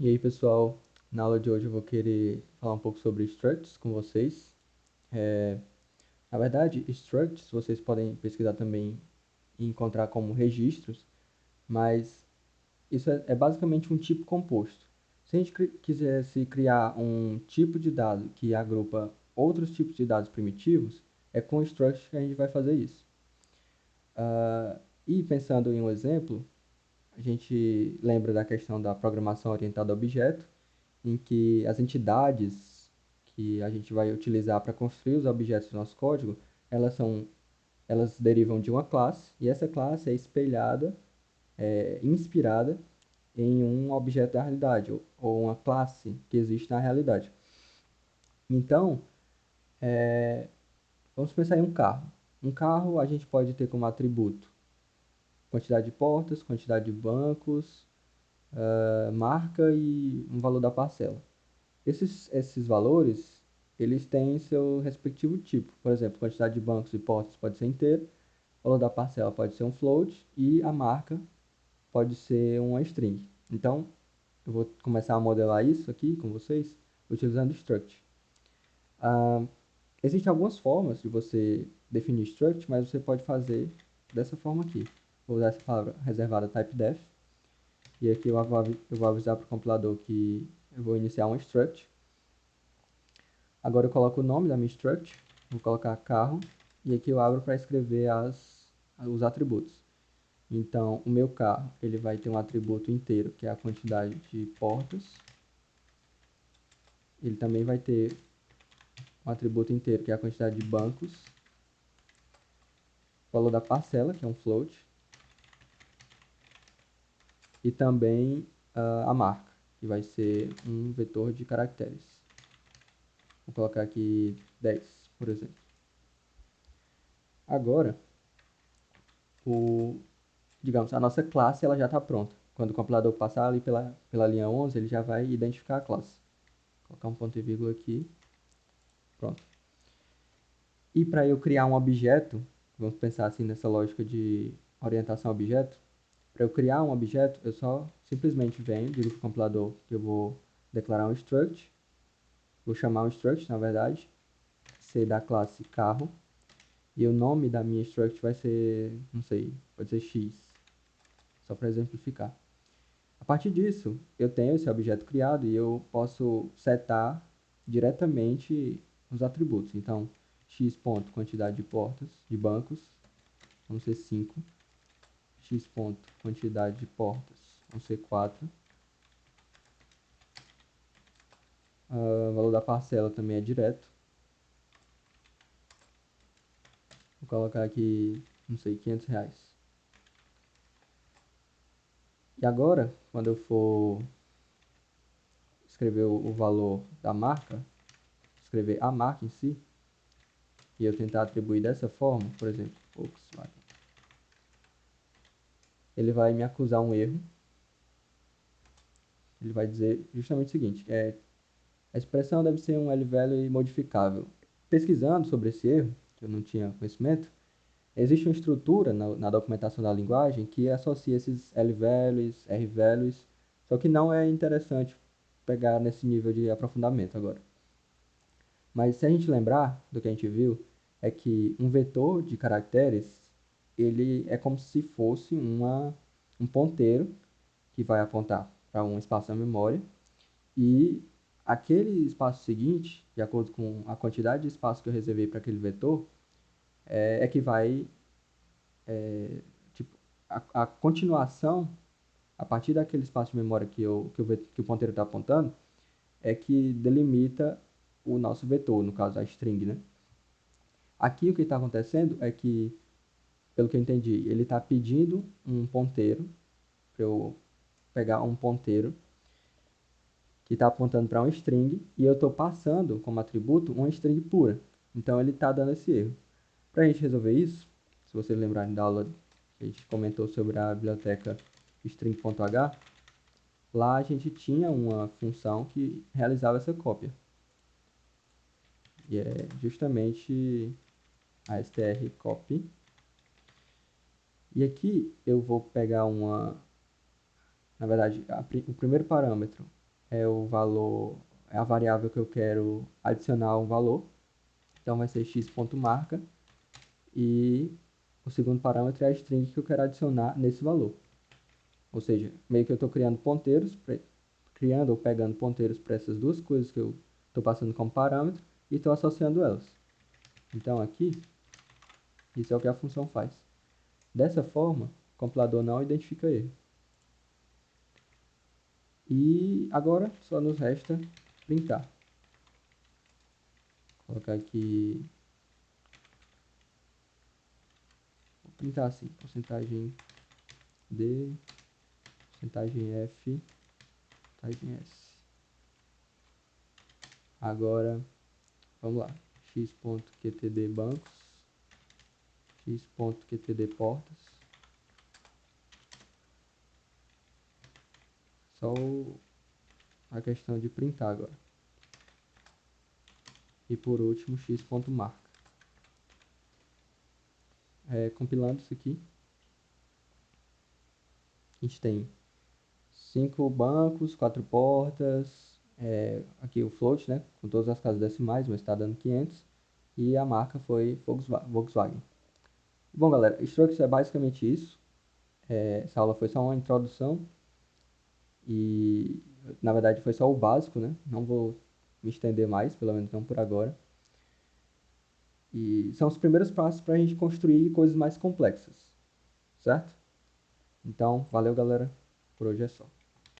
E aí, pessoal, na aula de hoje eu vou querer falar um pouco sobre structs com vocês. Na verdade, structs vocês podem pesquisar também e encontrar como registros, mas isso é basicamente um tipo composto. Se a gente quisesse criar um tipo de dado que agrupa outros tipos de dados primitivos, é com struct que a gente vai fazer isso. E pensando em um exemplo, a gente lembra da questão da programação orientada a objeto, em que as entidades que a gente vai utilizar para construir os objetos do nosso código, elas derivam de uma classe, e essa classe é espelhada, inspirada em um objeto da realidade, ou uma classe que existe na realidade. Então, vamos pensar em um carro. Um carro a gente pode ter como atributo quantidade de portas, quantidade de bancos, marca e um valor da parcela. Esses valores, eles têm seu respectivo tipo. Por exemplo, quantidade de bancos e portas pode ser inteiro, o valor da parcela pode ser um float e a marca pode ser uma string. Então, eu vou começar a modelar isso aqui com vocês utilizando struct. Existem algumas formas de você definir struct, mas você pode fazer dessa forma aqui. Vou usar essa palavra reservada typedef. E aqui eu vou avisar para o compilador que eu vou iniciar um struct. Agora eu coloco o nome da minha struct, vou colocar carro, e aqui eu abro para escrever os atributos. Então, o meu carro, ele vai ter um atributo inteiro, que é a quantidade de portas. Ele também vai ter um atributo inteiro, que é a quantidade de bancos. O valor da parcela, que é um float. E também a marca, que vai ser um vetor de caracteres. Vou colocar aqui 10, por exemplo. Agora, digamos, a nossa classe ela já está pronta. Quando o compilador passar ali pela linha 11, ele já vai identificar a classe. Vou colocar um ponto e vírgula aqui. Pronto. E para eu criar um objeto, vamos pensar assim nessa lógica de orientação a objeto. Para eu criar um objeto, eu só simplesmente venho, digo para o compilador que eu vou declarar um struct. Vou chamar um struct, na verdade, ser da classe carro. E o nome da minha struct vai ser, não sei, pode ser x. Só para exemplificar. A partir disso, eu tenho esse objeto criado e eu posso setar diretamente os atributos. Então, x ponto quantidade de portas, de bancos, vamos ser 5. X ponto quantidade de portas, vamos ser 4. O valor da parcela também é direto. Vou colocar aqui, não sei, R$ 500. E agora, quando eu for escrever o valor da marca, escrever a marca em si, e eu tentar atribuir dessa forma, por exemplo, Volkswagen, ele vai me acusar um erro. Ele vai dizer justamente o seguinte, a expressão deve ser um L-value modificável. Pesquisando sobre esse erro, que eu não tinha conhecimento, existe uma estrutura na documentação da linguagem que associa esses L-values, R-values, só que não é interessante pegar nesse nível de aprofundamento agora. Mas se a gente lembrar do que a gente viu, é que um vetor de caracteres, ele é como se fosse um ponteiro que vai apontar para um espaço da memória, e aquele espaço seguinte, de acordo com a quantidade de espaço que eu reservei para aquele vetor, que vai, tipo, a continuação, a partir daquele espaço de memória que o ponteiro está apontando, é que delimita o nosso vetor, no caso a string, né? Aqui o que está acontecendo é que, pelo que eu entendi, ele está pedindo um ponteiro, para eu pegar um ponteiro que está apontando para um string, e eu estou passando como atributo uma string pura. Então ele está dando esse erro. Para a gente resolver isso, se vocês lembrarem da aula que a gente comentou sobre a biblioteca string.h, lá a gente tinha uma função que realizava essa cópia. E é justamente a strcopy. E aqui eu vou pegar na verdade, o primeiro parâmetro é o valor, é a variável que eu quero adicionar um valor. Então vai ser x.marca e o segundo parâmetro é a string que eu quero adicionar nesse valor. Ou seja, meio que eu estou criando ponteiros, criando ou pegando ponteiros para essas duas coisas que eu estou passando como parâmetro e estou associando elas. Então aqui, isso é o que a função faz. Dessa forma, o compilador não identifica erro. E agora só nos resta printar. Vou colocar aqui, vou printar assim, porcentagem D, porcentagem F, porcentagem S. Agora, vamos lá, x.qtd bancos, x.qtd portas. Só a questão de printar agora. E por último, x.marca. Compilando isso aqui, a gente tem 5 bancos, 4 portas, aqui o float, né, com todas as casas decimais, mas está dando 500, e a marca foi Volkswagen. Bom, galera, Structs é basicamente isso. Essa aula foi só uma introdução e, na verdade, foi só o básico, né? Não vou me estender mais, pelo menos não por agora. E são os primeiros passos para a gente construir coisas mais complexas, certo? Então, valeu, galera. Por hoje é só.